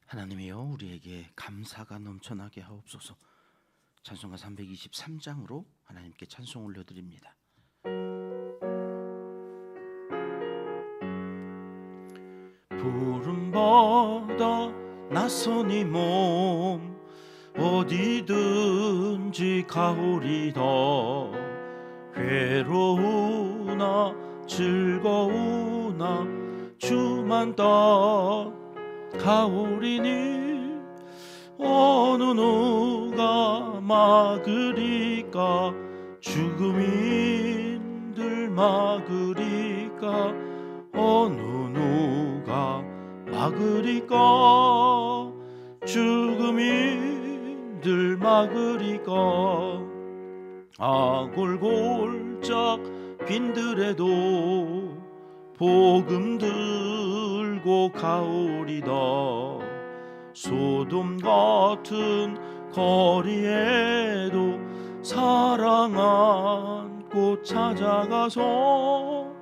하나님이여, 우리에게 감사가 넘쳐나게 하옵소서. 찬송가 323장으로 하나님께 찬송 올려드립니다. 푸른 바다 나서니 몸 어디든지 가오리다. 괴로우나 즐거우나 주만 따가오리니 어느 누가 막으리까. 죽음인들 막으리까. 어느 누가 막으리까. 죽음인들 막으리까. 아골골짝 빈들에도 복음 들고 가오리다. 소돔 같은 거리에도 사랑 안고 찾아가서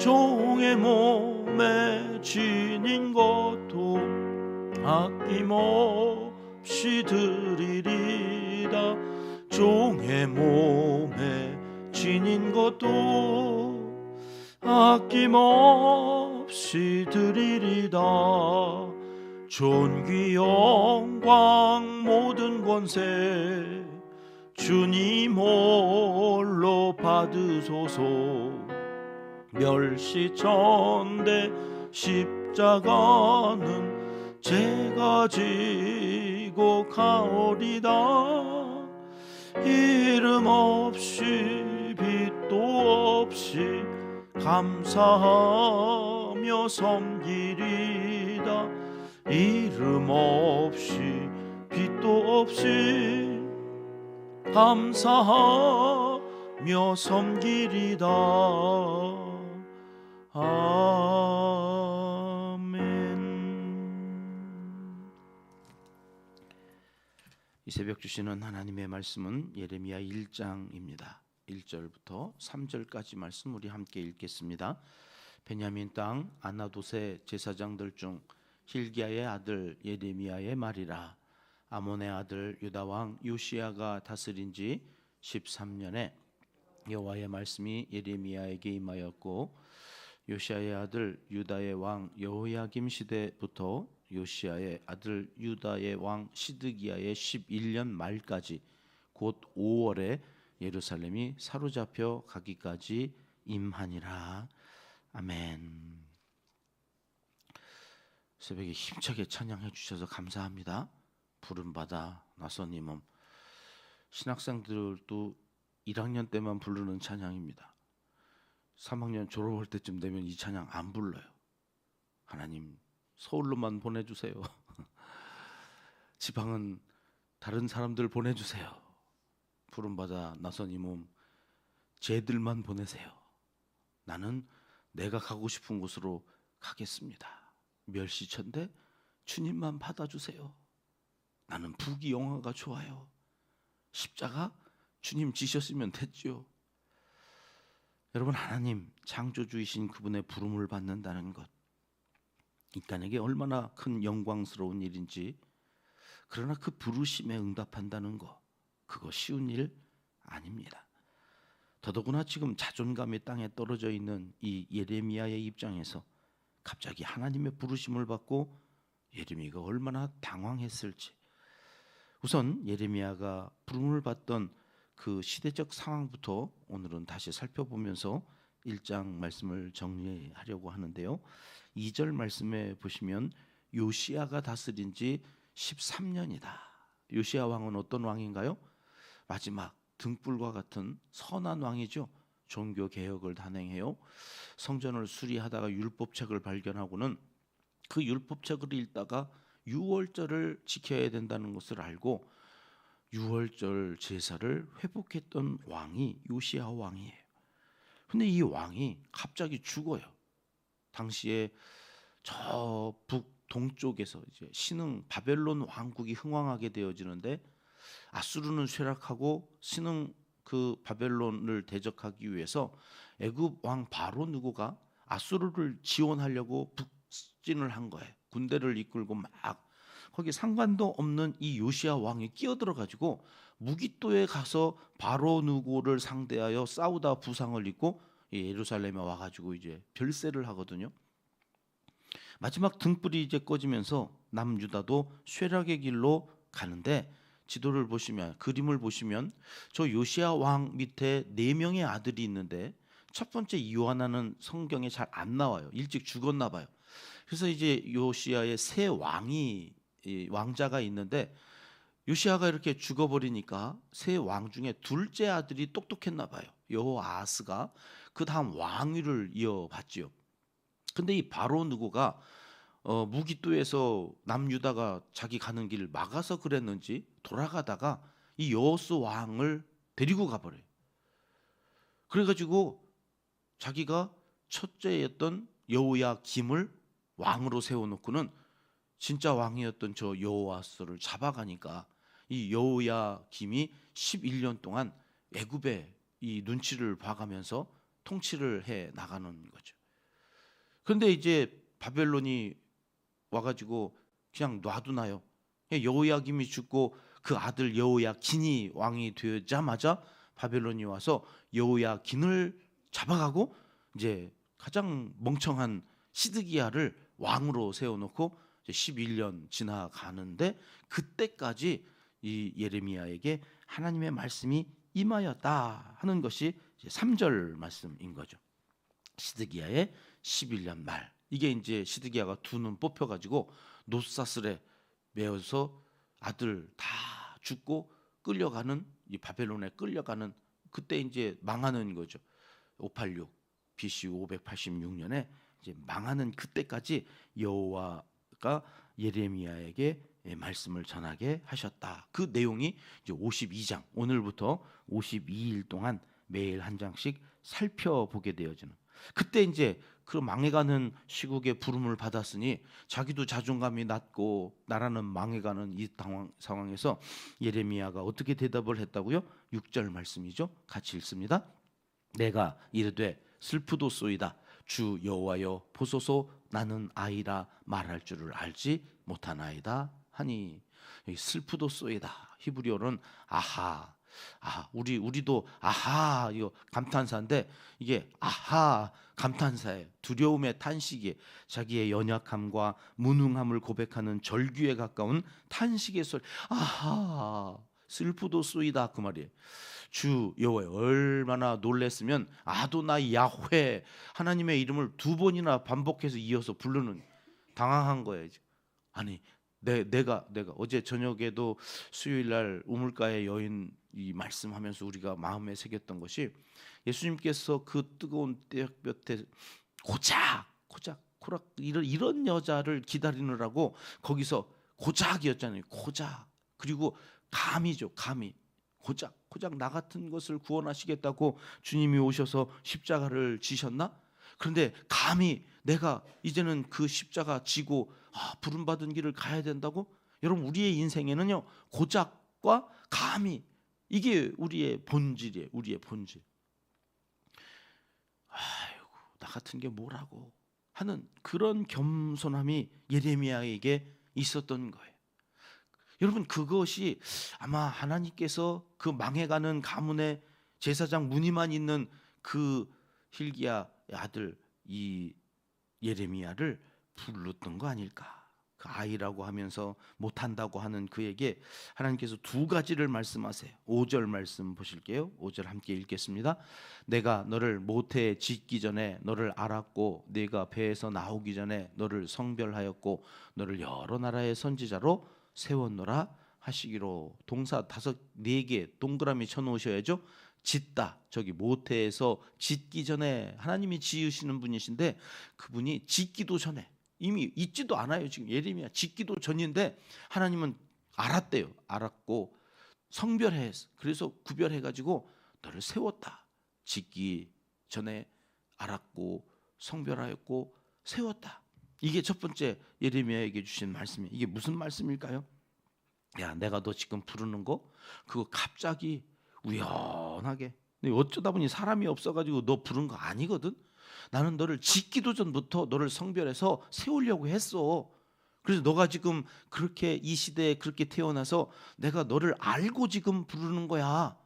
종의 몸에 지닌 것도 아낌없이 드리리다. 종의 몸에 지닌 것도 아낌없이 드리리다. 존귀 영광 모든 권세 주님 홀로 받으소서. 멸시천대 십자가는 제가 지고 가오리다. 이름 없이 빛도 없이 감사하며 섬기리다. 이름 없이 빛도 없이 감사하며 섬기리다. 아멘. 이 새벽 주시는 하나님의 말씀은 예레미야 1장입니다. 1절부터 3절까지 말씀 우리 함께 읽겠습니다. 베냐민 땅 아나돗의 제사장들 중 hil기야의 아들 예레미야의 말이라. 아몬의 아들 유다 왕 요시야가 다스린 지 13년에 여호와의 말씀이 예레미야에게 임하였고, 요시야의 아들 유다의 왕 여호야김 시대부터 요시야의 아들 유다의 왕 시드기야의 11년 말까지 곧 5월에 예루살렘이 사로잡혀 가기까지 임하니라. 아멘. 새벽에 힘차게 찬양해 주셔서 감사합니다. 푸른 바다 나서니 몸. 신학생들도 1학년 때만 부르는 찬양입니다. 3학년 졸업할 때쯤 되면 이 찬양 안 불러요. 하나님 서울로만 보내주세요. 지방은 다른 사람들 보내주세요. 푸른 바다 나서니 몸, 쟤들만 보내세요. 나는 내가 가고 싶은 곳으로 가겠습니다. 멸시천대 주님만 받아주세요. 나는 부귀영화가 좋아요. 십자가 주님 지셨으면 됐죠. 여러분, 하나님 창조주이신 그분의 부름을 받는다는 것, 인간에게 얼마나 큰 영광스러운 일인지, 그러나 그 부르심에 응답한다는 것, 그거 쉬운 일 아닙니다. 더더구나 지금 자존감이 땅에 떨어져 있는 이 예레미야의 입장에서 갑자기 하나님의 부르심을 받고 예레미야가 얼마나 당황했을지. 우선 예레미야가 부름을 받던 그 시대적 상황부터 오늘은 다시 살펴보면서 1장 말씀을 정리하려고 하는데요. 2절 말씀에 보시면 요시야가 다스린 지 13년이다. 요시야 왕은 어떤 왕인가요? 마지막 등불과 같은 선한 왕이죠. 종교 개혁을 단행해요. 성전을 수리하다가 율법책을 발견하고는 그 율법책을 읽다가 유월절을 지켜야 된다는 것을 알고 유월절 제사를 회복했던 왕이 요시야 왕이에요. 근데 이 왕이 갑자기 죽어요. 당시에 저 북동쪽에서 이제 신흥 바벨론 왕국이 흥왕하게 되어지는데, 아수르는 쇠락하고 신흥 그 바벨론을 대적하기 위해서 애굽 왕 바로 누고가 아수르를 지원하려고 북진을 한 거예요. 군대를 이끌고 막 거기 상관도 없는 이 요시야 왕이 끼어들어 가지고 무기또에 가서 바로 누고를 상대하여 싸우다 부상을 입고 예루살렘에 와 가지고 이제 별세를 하거든요. 마지막 등불이 이제 꺼지면서 남유다도 쇠락의 길로 가는데, 지도를 보시면, 그림을 보시면 저 요시야 왕 밑에 4명의 아들이 있는데 첫 번째 요하나는 성경에 잘 안 나와요. 일찍 죽었나 봐요. 그래서 이제 요시야의 세 왕이, 왕자가 있는데 요시야가 이렇게 죽어버리니까 세 왕 중에 둘째 아들이 똑똑했나 봐요. 여호아스가 그 다음 왕위를 이어받지요. 근데 이 바로 누구가 무기또에서 남유다가 자기 가는 길을 막아서 그랬는지 돌아가다가 이 여호스 왕을 데리고 가버려요. 그래가지고 자기가 첫째였던 여호야김을 왕으로 세워놓고는 진짜 왕이었던 저 여호아스를 잡아가니까 이 여호야김이 11년 동안 애굽의 이 눈치를 봐가면서 통치를 해 나가는 거죠. 그런데 이제 바벨론이 와가지고 그냥 놔두나요? 여호야김이 죽고 그 아들 여호야긴이 왕이 되자마자 바벨론이 와서 여호야긴을 잡아가고 이제 가장 멍청한 시드기야를 왕으로 세워놓고 이제 11년 지나가는데, 그때까지 이 예레미야에게 하나님의 말씀이 임하였다 하는 것이 이제 3절 말씀인 거죠. 시드기야의 11년 말, 이게 이제 시드기야가 두 눈 뽑혀가지고 노사슬에 매어서 아들 다 죽고 끌려가는, 이 바벨론에 끌려가는, 그때 이제 망하는 거죠. 586 BC 586년에 이제 망하는 그때까지 여호와가 예레미야에게 말씀을 전하게 하셨다. 그 내용이 이제 52장, 오늘부터 52일 동안 매일 한 장씩 살펴보게 되어지는, 그때 이제 그 망해가는 시국의 부름을 받았으니 자기도 자존감이 낮고 나라는 망해가는 이 상황에서 예레미야가 어떻게 대답을 했다고요? 6절 말씀이죠. 같이 읽습니다. 내가 이르되 슬프도소이다. 주 여호와여 보소서, 나는 아이라 말할 줄을 알지 못하나이다 하니. 슬프도소이다, 히브리어로는 아하. 우리도 아하 이거 감탄사인데, 이게 아하 감탄사예요. 두려움의 탄식이, 자기의 연약함과 무능함을 고백하는 절규에 가까운 탄식의 소리. 아하, 슬프도소이다 그 말이에요. 주 여호와, 얼마나 놀랬으면 아도나이 야훼, 하나님의 이름을 두 번이나 반복해서 이어서 부르는, 당황한 거예요. 아니 내가 어제 저녁에도 수요일 날 우물가의 여인 이 말씀하면서 우리가 마음에 새겼던 것이, 예수님께서 그 뜨거운 떼약볕에 코작 이런 여자를 기다리느라고 거기서 고작이었잖아요. 고작. 그리고 감이죠. 감이. 고작 나 같은 것을 구원하시겠다고 주님이 오셔서 십자가를 지셨나? 그런데 감히 내가 이제는 그 십자가 지고 부름받은 길을 가야 된다고? 여러분, 우리의 인생에는요, 고작과 감히, 이게 우리의 본질이에요. 우리의 본질. 아이고, 나 같은 게 뭐라고 하는 그런 겸손함이 예레미야에게 있었던 거예요. 여러분, 그것이 아마 하나님께서 그 망해가는 가문의 제사장 무늬만 있는 그 hil기야의 아들 이 예레미야를 불렀던 거 아닐까? 그 아이라고 하면서 못한다고 하는 그에게 하나님께서 두 가지를 말씀하세요. 5절 말씀 보실게요. 5절 함께 읽겠습니다. 내가 너를 모태에 짓기 전에 너를 알았고, 네가 배에서 나오기 전에 너를 성별하였고, 너를 여러 나라의 선지자로 세웠노라 하시기로. 동사 4개 동그라미 쳐놓으셔야죠. 짓다, 저기 모태에서 짓기 전에 하나님이 지으시는 분이신데, 그분이 짓기도 전에, 이미 있지도 않아요. 지금 예레미야 짓기도 전인데 하나님은 알았대요. 알았고 성별했어. 그래서 구별해가지고 너를 세웠다. 짓기 전에 알았고 성별하였고 세웠다. 이게 첫 번째 예레미야에게 주신 말씀이에요. 이게 무슨 말씀일까요? 야, 내가 너 지금 부르는 거 그거 갑자기 우연하게, 어쩌다 보니 사람이 없어가지고 너 부른 거 아니거든. 나는 너를 짓기도 전부터 너를 성별해서 세우려고 했어. 그래서 너가 지금 그렇게 이 시대에 그렇게 태어나서 내가 너를 알고 지금 부르는 거야.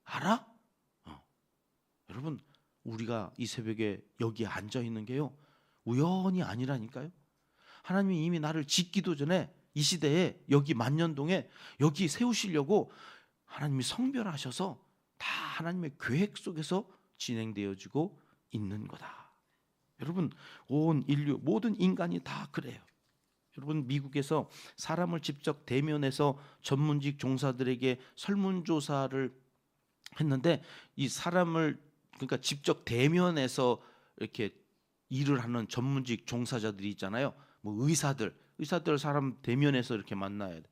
알아? 여러분, 우리가 이 새벽에 여기에 앉아 있는 게요, 우연이 아니라니까요. 하나님이 이미 나를 짓기도 전에 이 시대에 여기 만년동에 여기 세우시려고 하나님이 성별하셔서 다 하나님의 계획 속에서 진행되어지고 있는 거다. 여러분, 온 인류 모든 인간이 다 그래요. 여러분, 미국에서 사람을 직접 대면해서 전문직 종사들에게 설문조사를 했는데, 이 사람을 그러니까 직접 대면해서 이렇게 일을 하는 전문직 종사자들이 있잖아요. 뭐 의사들 사람 대면해서 이렇게 만나야 돼.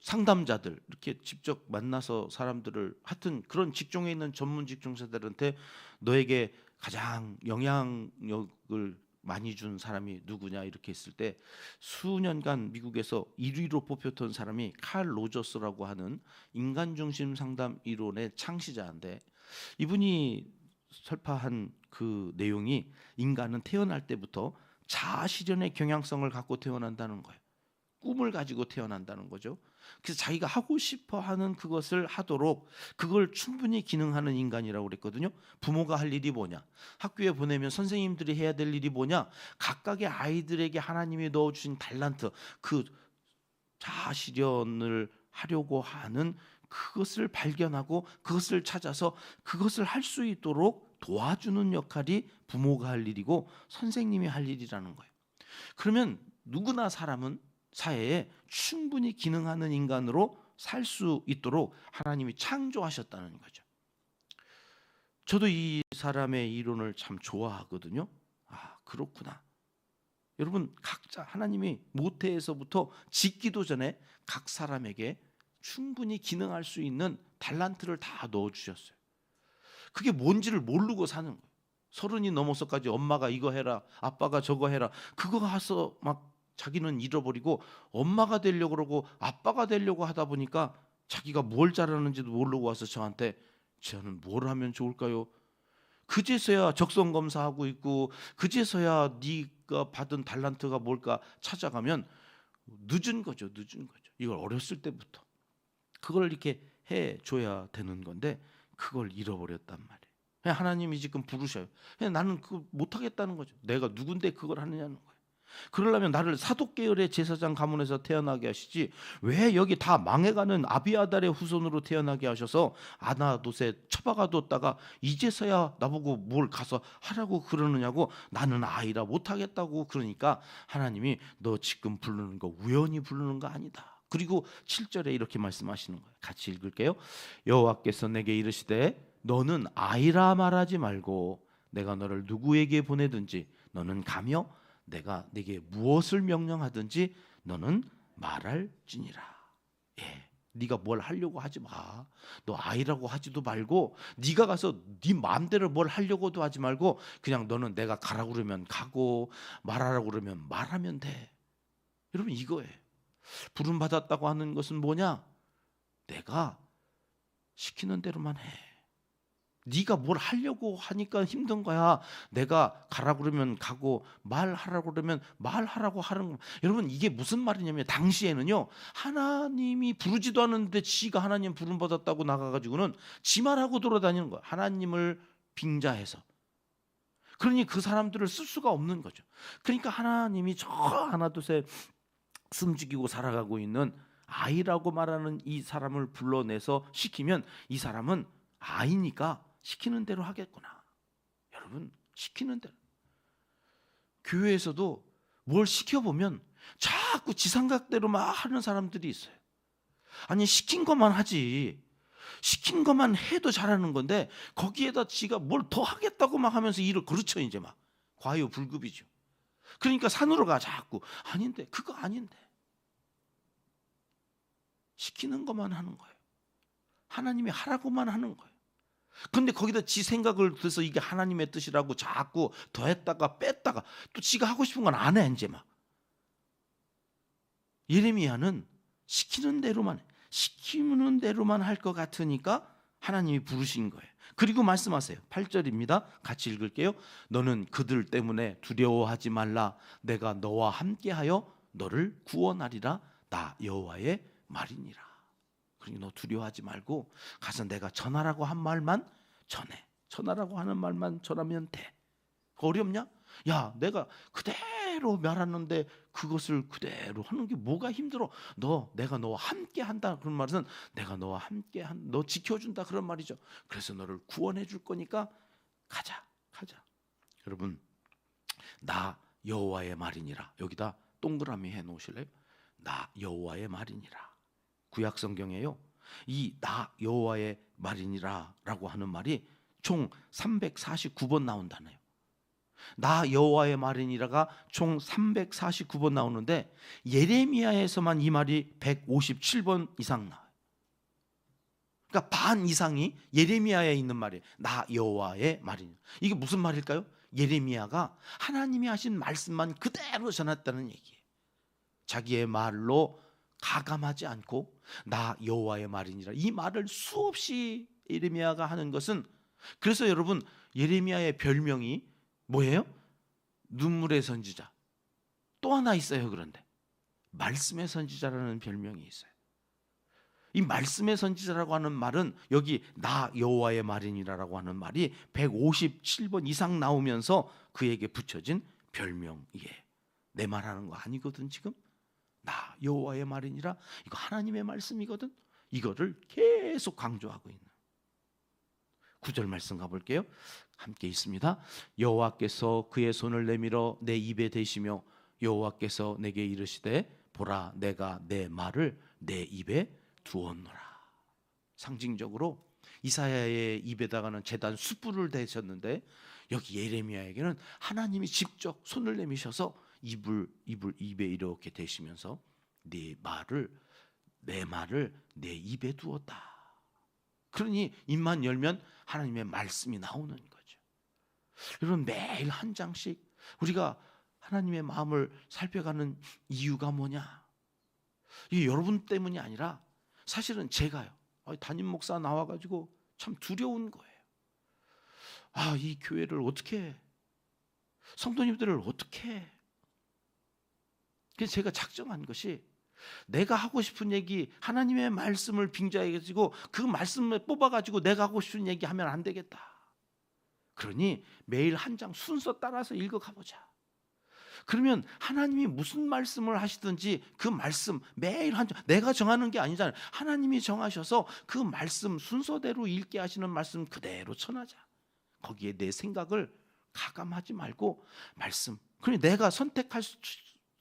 상담자들 이렇게 직접 만나서 사람들을 하여튼 그런 직종에 있는 전문직 종사자들한테 너에게 가장 영향력을 많이 준 사람이 누구냐 이렇게 했을 때 수년간 미국에서 1위로 뽑혔던 사람이 칼 로저스라고 하는 인간 중심 상담 이론의 창시자인데, 이분이 설파한 그 내용이 인간은 태어날 때부터 자아 실현의 경향성을 갖고 태어난다는 거예요. 꿈을 가지고 태어난다는 거죠. 그래서 자기가 하고 싶어 하는 그것을 하도록 그걸 충분히 기능하는 인간이라고 그랬거든요. 부모가 할 일이 뭐냐? 학교에 보내면 선생님들이 해야 될 일이 뭐냐? 각각의 아이들에게 하나님이 넣어주신 달란트, 그 자아 실현을 하려고 하는 그것을 발견하고 그것을 찾아서 그것을 할 수 있도록 도와주는 역할이 부모가 할 일이고 선생님이 할 일이라는 거예요. 그러면 누구나 사람은 사회에 충분히 기능하는 인간으로 살 수 있도록 하나님이 창조하셨다는 거죠. 저도 이 사람의 이론을 참 좋아하거든요. 아, 그렇구나. 여러분, 각자 하나님이 모태에서부터 짓기도 전에 각 사람에게 충분히 기능할 수 있는 달란트를 다 넣어주셨어요. 그게 뭔지를 모르고 사는 거예요. 30이 넘어서까지 엄마가 이거 해라, 아빠가 저거 해라, 그거 해서 막 자기는 잃어버리고 엄마가 되려고 그러고 아빠가 되려고 하다 보니까 자기가 뭘 잘하는지도 모르고 와서 저한테 저는 뭘 하면 좋을까요? 그제서야 적성 검사하고 있고 그제서야 네가 받은 달란트가 뭘까 찾아가면 늦은 거죠. 이걸 어렸을 때부터 그걸 이렇게 해줘야 되는 건데 그걸 잃어버렸단 말이에요. 그냥 하나님이 지금 부르셔요. 그냥 나는 그거 못하겠다는 거죠. 내가 누군데 그걸 하느냐는 거예요. 그러려면 나를 사독계열의 제사장 가문에서 태어나게 하시지 왜 여기 다 망해가는 아비아달의 후손으로 태어나게 하셔서 아나돗에 처박아뒀다가 이제서야 나보고 뭘 가서 하라고 그러느냐고, 나는 아이라 못하겠다고. 그러니까 하나님이 너 지금 부르는 거 우연히 부르는 거 아니다. 그리고 7절에 이렇게 말씀하시는 거예요. 같이 읽을게요. 여호와께서 내게 이르시되 너는 아이라 말하지 말고 내가 너를 누구에게 보내든지 너는 가며 내가 네게 무엇을 명령하든지 너는 말할지니라. 예, 네가 뭘 하려고 하지 마. 너 아이라고 하지도 말고 네가 가서 네 마음대로 뭘 하려고도 하지 말고 그냥 너는 내가 가라고 그러면 가고 말하라고 그러면 말하면 돼. 여러분, 이거예요. 부름 받았다고 하는 것은 뭐냐? 내가 시키는 대로만 해. 네가 뭘 하려고 하니까 힘든 거야. 내가 가라고 그러면 가고 말하라고 그러면 말하라고 하는 거. 여러분, 이게 무슨 말이냐면 당시에는요, 하나님이 부르지도 않았는데 지가 하나님 부름 받았다고 나가가지고는 지 말하고 돌아다니는 거야. 하나님을 빙자해서. 그러니 그 사람들을 쓸 수가 없는 거죠. 그러니까 하나님이 저 하나둘셋 숨죽이고 살아가고 있는 아이라고 말하는 이 사람을 불러내서 시키면 이 사람은 아이니까 시키는 대로 하겠구나. 여러분, 시키는 대로. 교회에서도 뭘 시켜보면 자꾸 지상각대로만 하는 사람들이 있어요. 아니, 시킨 것만 하지. 시킨 것만 해도 잘하는 건데 거기에다 지가 뭘 더 하겠다고 막 하면서 일을 그렇죠. 이제 막 과유불급이죠. 그러니까 산으로 가 자꾸. 아닌데, 그거 아닌데. 시키는 것만 하는 거예요. 하나님이 하라고만 하는 거예요. 근데 거기다 지 생각을 들어서 이게 하나님의 뜻이라고 자꾸 더했다가 뺐다가 또 지가 하고 싶은 건 안 해. 이제 막 예레미야는 시키는 대로만 할 것 같으니까 하나님이 부르신 거예요. 그리고 말씀하세요. 8절입니다. 같이 읽을게요. 너는 그들 때문에 두려워하지 말라. 내가 너와 함께하여 너를 구원하리라. 나 여호와의 말이니라. 그러니 너 두려워하지 말고 가서 내가 전하라고 한 말만 전해. 전하라고 하는 말만 전하면 돼. 어렵냐? 야, 내가 그대로 말하는데 그것을 그대로 하는 게 뭐가 힘들어? 내가 너와 함께 한다 그런 말은 내가 너와 함께 너 지켜준다 그런 말이죠. 그래서 너를 구원해 줄 거니까 가자. 여러분, 나 여호와의 말이니라. 여기다 동그라미 해 놓으실래요? 나 여호와의 말이니라. 구약 성경에요, 이 나 여호와의 말이니라라고 하는 말이 총 349번 나온다네요. 나 여호와의 말이니라가 총 349번 나오는데 예레미야에서만 이 말이 157번 이상 나와요. 그러니까 반 이상이 예레미야에 있는 말이에요. 나 여호와의 말이니라. 이게 무슨 말일까요? 예레미야가 하나님이 하신 말씀만 그대로 전했다는 얘기예요. 자기의 말로 가감하지 않고 나 여호와의 말이니라. 이 말을 수없이 예레미야가 하는 것은, 그래서 여러분 예레미야의 별명이 뭐예요? 눈물의 선지자. 또 하나 있어요. 그런데 말씀의 선지자라는 별명이 있어요. 이 말씀의 선지자라고 하는 말은 여기 나 여호와의 말이니라라고 하는 말이 157번 이상 나오면서 그에게 붙여진 별명이에요. 내 말하는 거 아니거든. 지금 나 여호와의 말이니라, 이거 하나님의 말씀이거든. 이거를 계속 강조하고 있는 9절 말씀 가볼게요. 함께 있습니다. 여호와께서 그의 손을 내밀어 내 입에 대시며 여호와께서 내게 이르시되 보라, 내가 내 말을 내 입에 두었노라. 상징적으로 이사야의 입에다가는 제단 숯불을 대셨는데 여기 예레미야에게는 하나님이 직접 손을 내미셔서 입에 이렇게 대시면서 내 말을 내 입에 두었다. 그러니 입만 열면 하나님의 말씀이 나오는 거죠. 여러분, 매일 한 장씩 우리가 하나님의 마음을 살펴가는 이유가 뭐냐? 이게 여러분 때문이 아니라 사실은 제가요, 담임 목사 나와가지고 참 두려운 거예요. 이 교회를 어떻게 해? 성도님들을 어떻게 해? 그래서 제가 작정한 것이, 내가 하고 싶은 얘기, 하나님의 말씀을 빙자해가지고 그 말씀을 뽑아가지고 내가 하고 싶은 얘기 하면 안 되겠다. 그러니 매일 한 장 순서 따라서 읽어가보자. 그러면 하나님이 무슨 말씀을 하시든지 그 말씀 매일 한 장, 내가 정하는 게 아니잖아요. 하나님이 정하셔서 그 말씀 순서대로 읽게 하시는 말씀 그대로 전하자. 거기에 내 생각을 가감하지 말고 말씀. 그러니 내가 선택할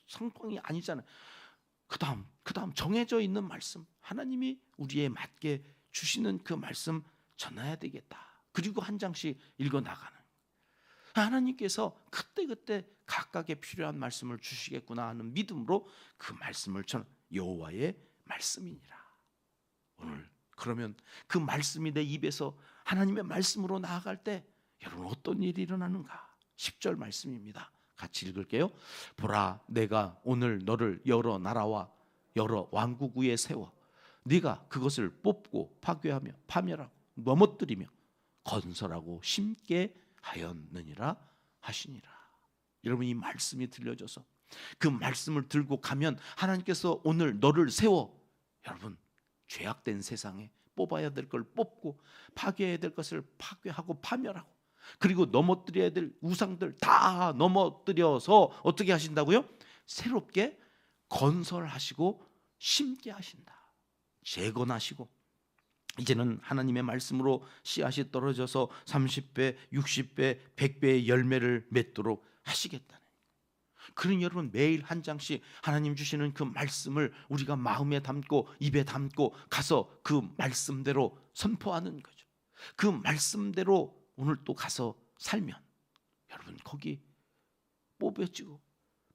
상황이 아니잖아요. 그 다음 정해져 있는 말씀, 하나님이 우리에 맞게 주시는 그 말씀 전해야 되겠다. 그리고 한 장씩 읽어나가는, 하나님께서 그때그때 각각의 필요한 말씀을 주시겠구나 하는 믿음으로 그 말씀을 전 여호와의 말씀이니라. 오늘 그러면 그 말씀이 내 입에서 하나님의 말씀으로 나아갈 때 여러분 어떤 일이 일어나는가? 10절 말씀입니다. 같이 읽을게요. 보라, 내가 오늘 너를 여러 나라와 여러 왕국 위에 세워 네가 그것을 뽑고 파괴하며 파멸하고 넘어뜨리며 건설하고 심게 하였느니라 하시니라. 여러분, 이 말씀이 들려져서 그 말씀을 들고 가면 하나님께서 오늘 너를 세워, 여러분 죄악된 세상에 뽑아야 될 걸 뽑고 파괴해야 될 것을 파괴하고 파멸하고, 그리고 넘어뜨려야 될 우상들 다 넘어뜨려서 어떻게 하신다고요? 새롭게 건설하시고 심게 하신다. 재건하시고, 이제는 하나님의 말씀으로 씨앗이 떨어져서 30배, 60배, 100배의 열매를 맺도록 하시겠다는. 그러니 여러분 매일 한 장씩 하나님 주시는 그 말씀을 우리가 마음에 담고 입에 담고 가서 그 말씀대로 선포하는 거죠. 그 말씀대로 오늘 또 가서 살면 여러분 거기 뽑혀지고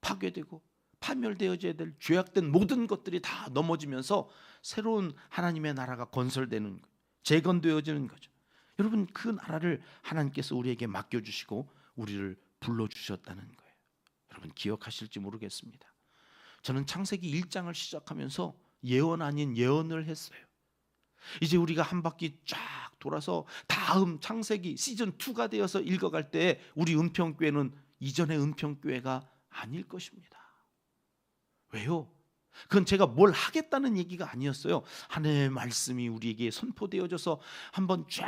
파괴되고 파멸되어져야 될 죄악된 모든 것들이 다 넘어지면서 새로운 하나님의 나라가 건설되는, 재건되어지는 거죠. 여러분 그 나라를 하나님께서 우리에게 맡겨주시고 우리를 불러주셨다는 거예요. 여러분 기억하실지 모르겠습니다. 저는 창세기 1장을 시작하면서 예언 아닌 예언을 했어요. 이제 우리가 한 바퀴 쫙 돌아서 다음 창세기 시즌 2가 되어서 읽어갈 때 우리 은평교회는 이전의 은평교회가 아닐 것입니다. 왜요? 그건 제가 뭘 하겠다는 얘기가 아니었어요. 하나님의 말씀이 우리에게 선포되어져서 한번 쫙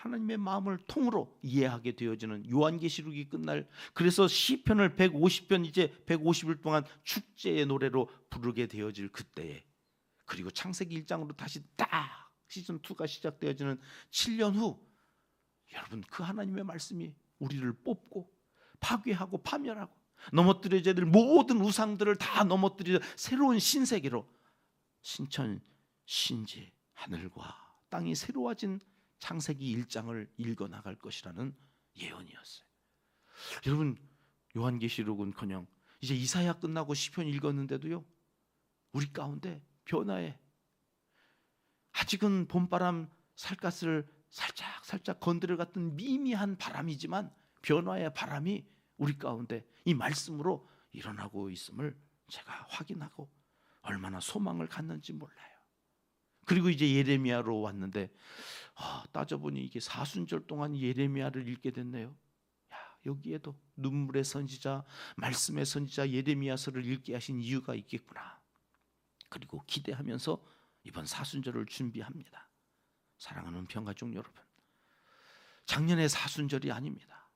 하나님의 마음을 통으로 이해하게 되어지는 요한계시록이 끝날, 그래서 시편을 150편 이제 150일 동안 축제의 노래로 부르게 되어질 그때에, 그리고 창세기 1장으로 다시 딱 시즌 2가 시작되어지는 7년 후, 여러분 그 하나님의 말씀이 우리를 뽑고 파괴하고 파멸하고 넘어뜨려져야 될 모든 우상들을 다 넘어뜨려 새로운 신세계로, 신천 신지 하늘과 땅이 새로워진 창세기 1장을 읽어나갈 것이라는 예언이었어요. 여러분 요한계시록은커녕 이제 이사야 끝나고 시편 읽었는데도요, 우리 가운데 변화에, 아직은 봄바람 살갗을 살짝 건드려 갔던 미미한 바람이지만 변화의 바람이 우리 가운데 이 말씀으로 일어나고 있음을 제가 확인하고 얼마나 소망을 갖는지 몰라요. 그리고 이제 예레미야로 왔는데 따져보니 이게 사순절 동안 예레미야를 읽게 됐네요. 여기에도 눈물의 선지자, 말씀의 선지자 예레미야서를 읽게 하신 이유가 있겠구나. 그리고 기대하면서 이번 사순절을 준비합니다. 사랑하는 평가족 여러분, 작년의 사순절이 아닙니다.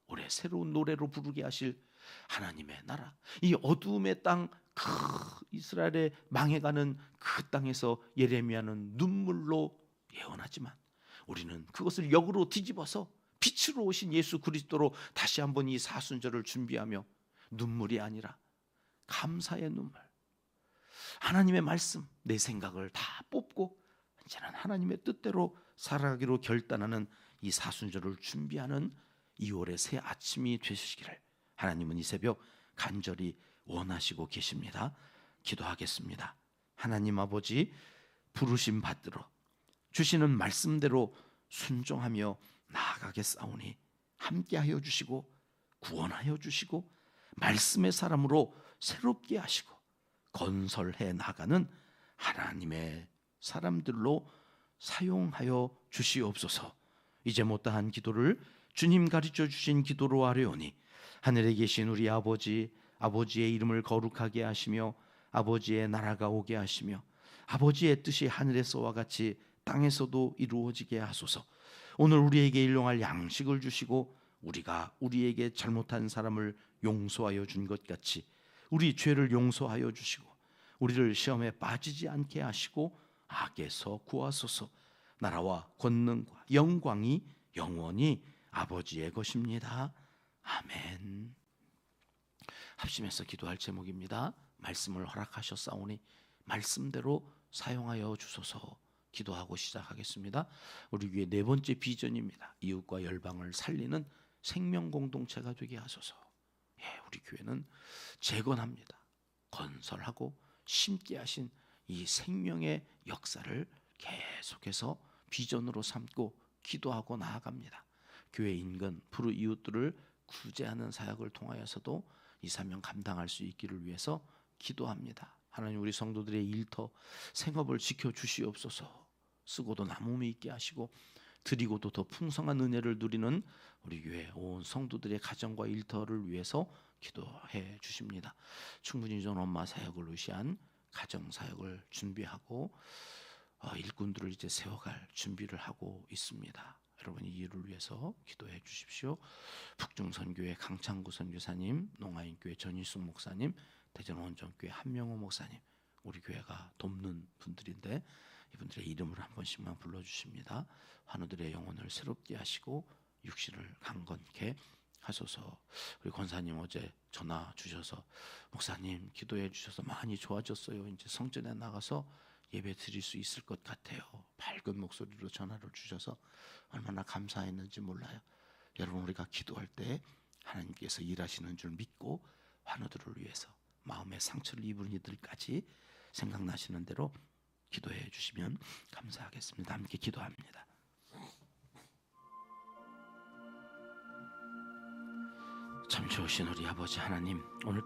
올해 새로운 노래로 부르게 하실 하나님의 나라, 이 어두움의 땅, 그 이스라엘의 망해가는 그 땅에서 예레미야는 눈물로 예언하지만 우리는 그것을 역으로 뒤집어서 빛으로 오신 예수 그리스도로 다시 한번 이 사순절을 준비하며 눈물이 아니라 감사의 눈물, 하나님의 말씀, 내 생각을 다 뽑고 이제는 하나님의 뜻대로 살아가기로 결단하는 이 사순절을 준비하는 2월의 새 아침이 되시기를 하나님은 이 새벽 간절히 원하시고 계십니다. 기도하겠습니다. 하나님 아버지, 부르심 받들어 주시는 말씀대로 순종하며 나아가겠사오니 함께하여 주시고 구원하여 주시고 말씀의 사람으로 새롭게 하시고 건설해 나가는 하나님의 사람들로 사용하여 주시옵소서. 이제 못다한 기도를 주님 가르쳐 주신 기도로 하려오니 하늘에 계신 우리 아버지, 아버지의 이름을 거룩하게 하시며 아버지의 나라가 오게 하시며 아버지의 뜻이 하늘에서와 같이 땅에서도 이루어지게 하소서. 오늘 우리에게 일용할 양식을 주시고 우리가 우리에게 잘못한 사람을 용서하여 준 것 같이 우리 죄를 용서하여 주시고 우리를 시험에 빠지지 않게 하시고 악에서 구하소서. 나라와 권능과 영광이 영원히 아버지의 것입니다. 아멘. 합심해서 기도할 제목입니다. 말씀을 허락하셨사오니 말씀대로 사용하여 주소서. 기도하고 시작하겠습니다. 우리 교회 네 번째 비전입니다. 이웃과 열방을 살리는 생명 공동체가 되게 하소서. 우리 교회는 재건합니다. 건설하고 심게 하신 이 생명의 역사를 계속해서 비전으로 삼고 기도하고 나아갑니다. 교회 인근 불우 이웃들을 구제하는 사역을 통하여서도 이 사명 감당할 수 있기를 위해서 기도합니다. 하나님, 우리 성도들의 일터 생업을 지켜주시옵소서. 쓰고도 남음이 있게 하시고 드리고도 더 풍성한 은혜를 누리는 우리 교회 온 성도들의 가정과 일터를 위해서 기도해 주십니다. 충분히 전 엄마 사역을 의시한 가정 사역을 준비하고 일꾼들을 이제 세워갈 준비를 하고 있습니다. 여러분이 이 일을 위해서 기도해 주십시오. 북중선교회 강창구 선교사님, 농아인교회 전일숙 목사님, 대전 원정교회 한명호 목사님, 우리 교회가 돕는 분들인데 이분들의 이름을 한 번씩만 불러주십니다. 환우들의 영혼을 새롭게 하시고 육신을 강건케 하소서. 우리 권사님 어제 전화 주셔서 목사님 기도해 주셔서 많이 좋아졌어요. 이제 성전에 나가서 예배 드릴 수 있을 것 같아요. 밝은 목소리로 전화를 주셔서 얼마나 감사했는지 몰라요. 여러분, 우리가 기도할 때 하나님께서 일하시는 줄 믿고 환우들을 위해서 마음의 상처를 입은 이들까지 생각나시는 대로 기도해 주시면 감사하겠습니다. 함께 기도합니다. 참 좋으신 우리 아버지 하나님, 오늘